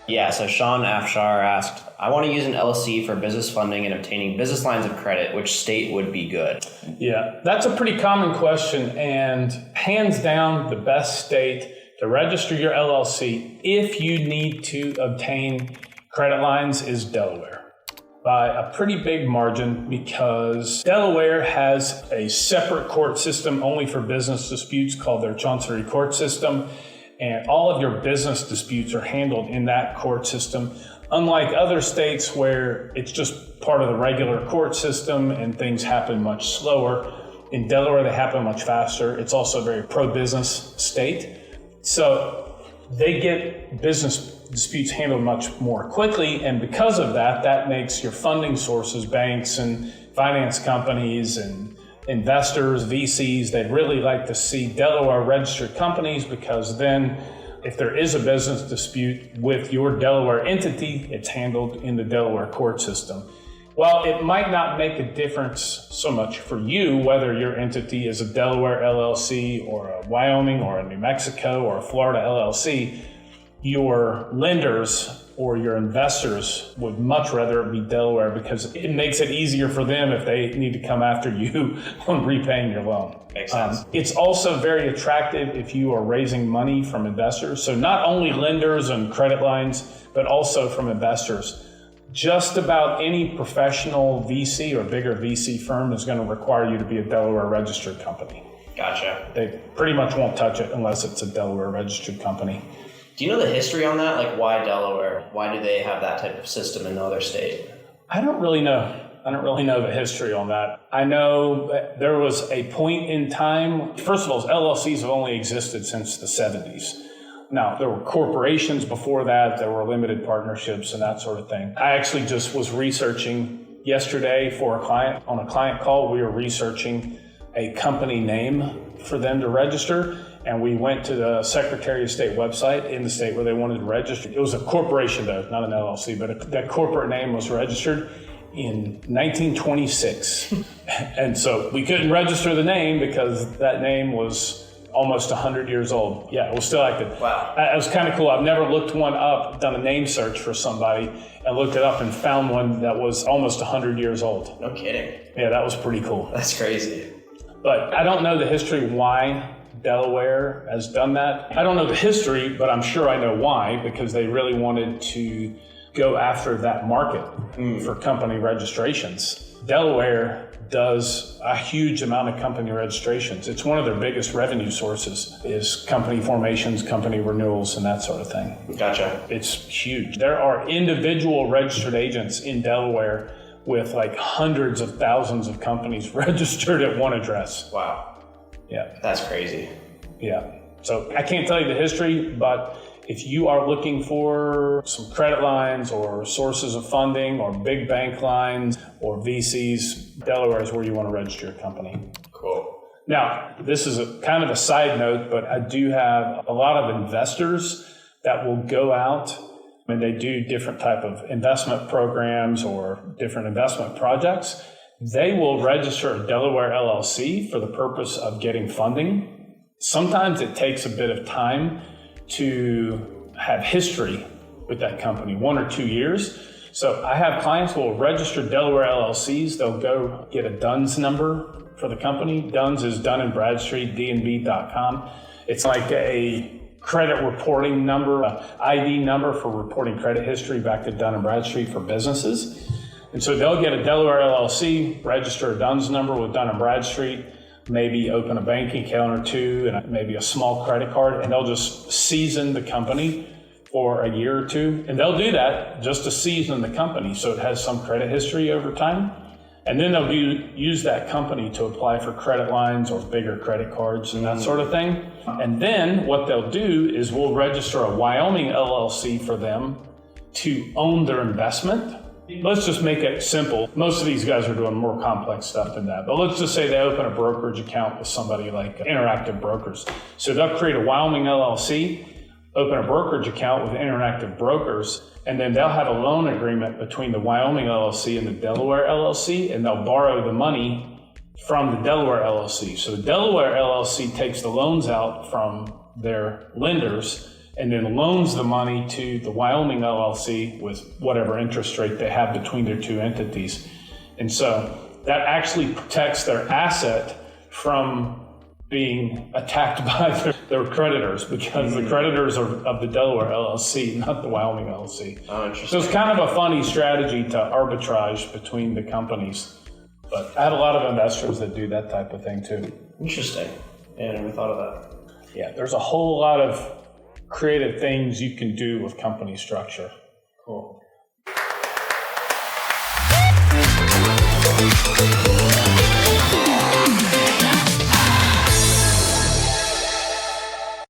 Yeah, so Sean Afshar asked, I want to use an LLC for business funding and obtaining business lines of credit. Which state would be good? Yeah, that's a pretty common question, and hands down, the best state to register your LLC if you need to obtain credit lines is Delaware, by a pretty big margin, because Delaware has a separate court system only for business disputes called their Chancery Court System. And all of your business disputes are handled in that court system. Unlike other states where it's just part of the regular court system and things happen much slower, in Delaware they happen much faster. It's also a very pro-business state. So they get business disputes handled much more quickly. And because of that, that makes your funding sources, banks and finance companies and investors, VCs, they'd really like to see Delaware registered companies, because then if there is a business dispute with your Delaware entity, it's handled in the Delaware court system. While it might not make a difference so much for you whether your entity is a Delaware LLC or a Wyoming or a New Mexico or a Florida LLC, your lenders or your investors would much rather it be Delaware, because it makes it easier for them if they need to come after you on repaying your loan. Makes sense. It's also very attractive if you are raising money from investors. So not only lenders and credit lines, but also from investors. Just about any professional VC or bigger VC firm is going to require you to be a Delaware registered company. Gotcha. They pretty much won't touch it unless it's a Delaware registered company. Do you know the history on that? Like, why Delaware? Why do they have that type of system in no other state? I don't really know. I don't really know the history on that. I know that there was a point in time, first of all, LLCs have only existed since the 70s. Now, there were corporations before that, there were limited partnerships and that sort of thing. I actually just was researching yesterday for a client, on a client call, we were researching a company name for them to register. And we went to the Secretary of State website in the state where they wanted to register. It was a corporation though, not an LLC, but that corporate name was registered in 1926. And so we couldn't register the name because that name was almost 100 years old. Yeah, it was still active. Wow. It was kind of cool. I've never looked one up, done a name search for somebody and looked it up and found one that was almost 100 years old. No kidding. Yeah, that was pretty cool. That's crazy. But I don't know the history why Delaware has done that. I don't know the history, but I'm sure I know why, because they really wanted to go after that market for company registrations. Delaware does a huge amount of company registrations. It's one of their biggest revenue sources is company formations, company renewals, and that sort of thing. Gotcha. It's huge. There are individual registered agents in Delaware with like hundreds of thousands of companies registered at one address. Wow. Yeah. That's crazy. Yeah. So I can't tell you the history, but if you are looking for some credit lines or sources of funding or big bank lines or VCs, Delaware is where you want to register your company. Cool. Now, this is a kind of a side note, but I do have a lot of investors that will go out when they do different type of investment programs or different investment projects. They will register a Delaware LLC for the purpose of getting funding. Sometimes it takes a bit of time to have history with that company, 1 or 2 years. So I have clients who will register Delaware LLCs. They'll go get a DUNS number for the company. DUNS is Dun & Bradstreet, dnb.com. It's like a credit reporting number, a ID number for reporting credit history back to Dun & Bradstreet for businesses. And so they'll get a Delaware LLC, register a DUNS number with Dun & Bradstreet, maybe open a bank account or two and maybe a small credit card, and they'll just season the company for a year or two. And they'll do that just to season the company so it has some credit history over time. And then they'll use that company to apply for credit lines or bigger credit cards and that sort of thing. And then what they'll do is we'll register a Wyoming LLC for them to own their investment. Let's just make it simple. Most of these guys are doing more complex stuff than that. But let's just say they open a brokerage account with somebody like Interactive Brokers. So they'll create a Wyoming LLC, open a brokerage account with Interactive Brokers, and then they'll have a loan agreement between the Wyoming LLC and the Delaware LLC, and they'll borrow the money from the Delaware LLC. So the Delaware LLC takes the loans out from their lenders, and then loans the money to the Wyoming LLC with whatever interest rate they have between their two entities. And so that actually protects their asset from being attacked by their creditors, because the creditors are of the Delaware LLC, not the Wyoming LLC. Oh, interesting. So it's kind of a funny strategy to arbitrage between the companies. But I have a lot of investors that do that type of thing too. Interesting. Yeah, I never thought of that. Yeah, there's a whole lot of creative things you can do with company structure.